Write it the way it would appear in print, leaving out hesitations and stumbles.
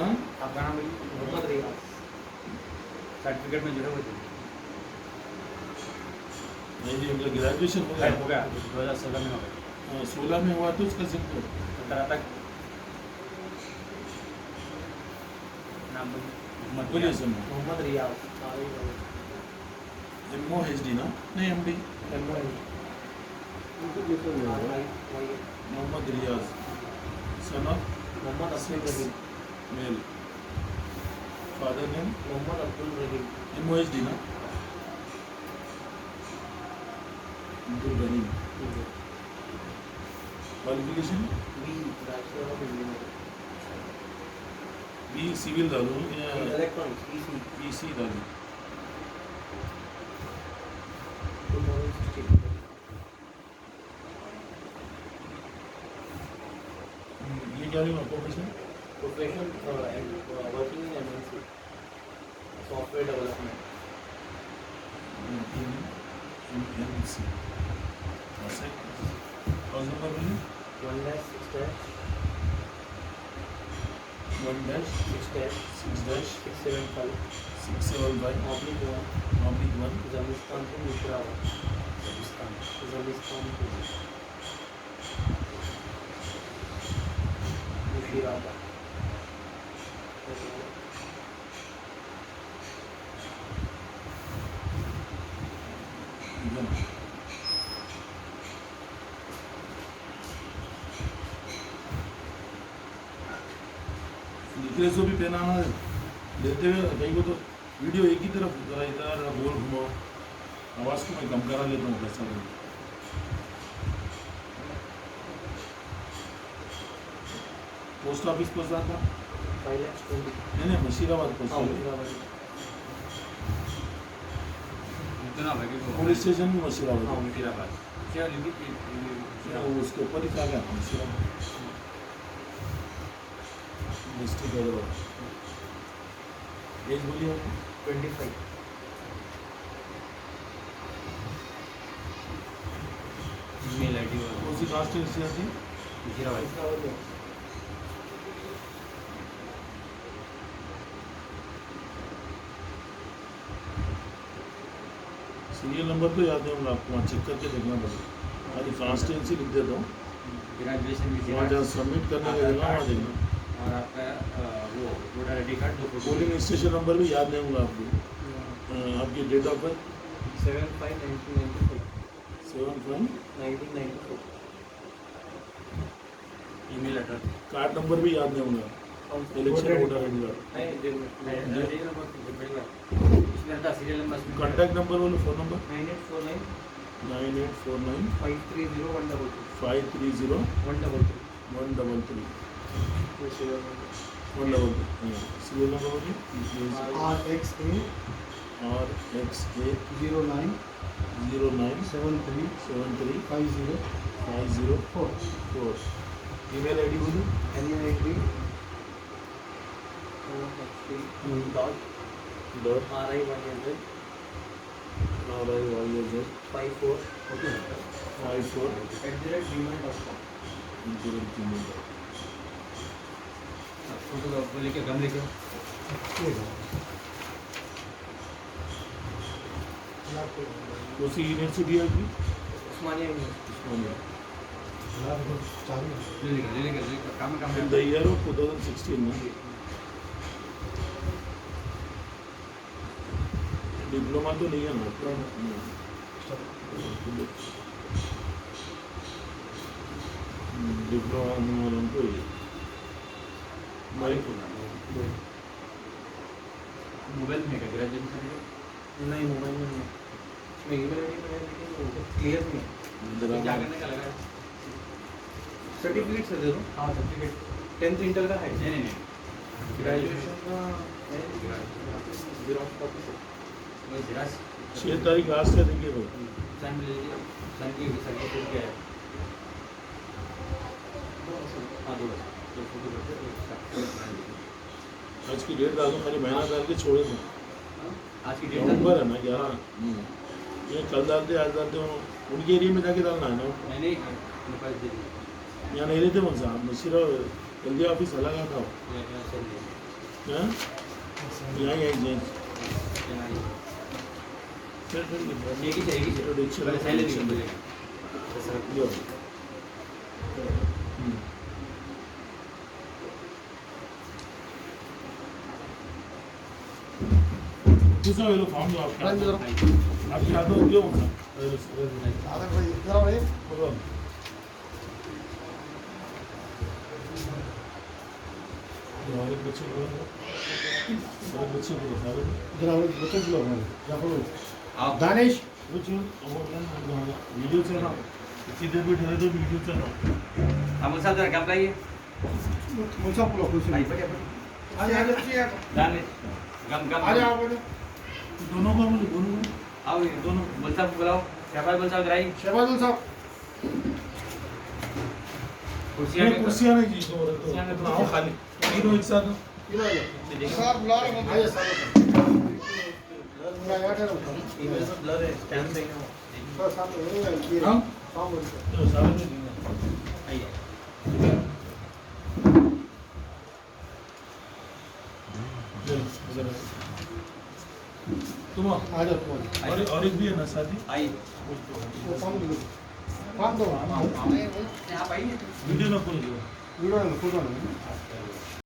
हाँ? आपका नाम मोहम्मद रियाज सर्टिफिकेट में जुड़े हुए थे नहीं जी, उनका ग्रेजुएशन हो हो गया। गया 2016 में हो गया 16 में हुआ तो उसका सिंपल 17 तक नाम बोलिए सर। मोहम्मद रियाज MOHD ना, नहीं MD। Mohammad Riyaz son of Mohammad Abdul Rahim male, father name Mohammad Abdul Rahim MOHD ना, Abdul Rahim. Qualification B bachelor of engineering B civil डालूँ या इलेक्ट्रॉनिक्स ईसी PC डालूँ? 2016 ये क्या नहीं profession? Profession working in MNC software development MNC। House number बोलिए। 1-6-675 1-6-675/1 जमिस्तान से मुशराबाद जमिस्तान से मुशीराबाद निकले सो भी पहनाना देते हुए कहीं को तो वीडियो एक ही तरफ जरा इधर गोल घुमाओ, आवाज़ को मैं कम करा लेता हूँ कैसा भी। पोस्ट ऑफिस पर जाता नहीं Musheerabad post office, police station भी मुशीराबाद, मुशीराबाद वो उसके ऊपर ही था क्या मुशीराबाद डिस्ट्रिक्ट हैदराबाद। एज बोलिए आप। 25 ईमेल आईडी कौन सी कॉन्स्टिट्यूंसी आती है? मुशीराबाद सीरियल नंबर तो याद नहीं होगा आपको, वहाँ चेक करके देखना पड़ेगा। अरे कॉन्स्टिट्यूंसी लिख देता हूँ, ग्रेजुएशन वहाँ जहाँ सबमिट करने का जगह वहाँ देखना। और आपका वो वोटर आईडी कार्ड दो पोलिंग स्टेशन नंबर भी याद नहीं होगा आपको। आपकी date of birth 7/5/1994 7/5। Email address card number भी याद नहीं होगा, election voter I D card. Serial number contact number बोलो, फोन नंबर 9849 9849 530 530 133 सीरियल नंबर बोलिए। RXA RXA 09 09 73 73 50 504। ईमेल आईडी बोलिए। NID dot dot RIYZ RIYZ 54 54 @gmail.com photo को लेके गम लेके कौन सी यूनिवर्सिटी है आपकी? उस्मानिया यूनिवर्सिटी ले लेगा काम In the year of 2016 ना डिप्लोमा तो नहीं है ना? डिप्लोमा वालों को ही मोबाइल में क्या ग्रेजुएशन सर्टिफिकेट नहीं मोबाइल में नहीं मैं ईमेल आईडी पे है लेकिन क्लियर नहीं है क्या करने का लगा सर्टिफिकेट से दे दो हाँ सर्टिफिकेट 10th इंटर का है नहीं ग्रेजुएशन का जीरोक्स कॉपी से मैं जीरोक्स 6 तारीख आज से देंगे भाई। सन ले लीजिए सन की सर्टिफिकेट क्या है हाँ दो फोटो आज की डेट डाल दो, खाली महीना डाल के छोड़े दो। आज की डेट नवंबर है ना 11। ये कल डालते आज डालते हो, उनके एरिया में जाके डालना है ना। मैंने मोबाइल दे दिया यहाँ नहीं लेते कौन सा आप? मुशीरा एलजी ऑफिस अलग आता हो हाँ यहाँ यही जेंट्स यो दूसरा ये लो फॉर्म दो आपके हाथों में क्यों होगा आधा भाई जरा भाई बोलो और एक बच्चे को सारे जरा भाई बच्चे को लो या बोलो दानिश बच्चे वीडियो चल रहा इतनी देर भी ठहरे तो वीडियो चल रहा हम साहब जरा कब लाइए मुझे बोलो कुछ भाई नहीं बढ़िया आ जा डाल गम गम आ जाओ बोलो दोनों का मुझे दोनों आओ ये दोनों बोल साहब बुलाओ क्या भाई बोल साहब ड्राइव शहबाजुल साहब कुर्सियां में कुर्सियां नहीं जी तो कुर्सियां में आओ खाली तीनों एक साथ किधर है सर बुला रहे हैं आइए सर मैं यहाँ ठहरा हूँ ईमेल में ब्लर है स्कैन देंगे सर सामने ये हाँ सामने तो सारे में देंगे आइए तुम आओ। आ जाओ तुम और एक भी है ना साथी आइए वो सामने काम दो यहाँ पर आइए वीडियो ना खोल दो वीडियो में खोलो ना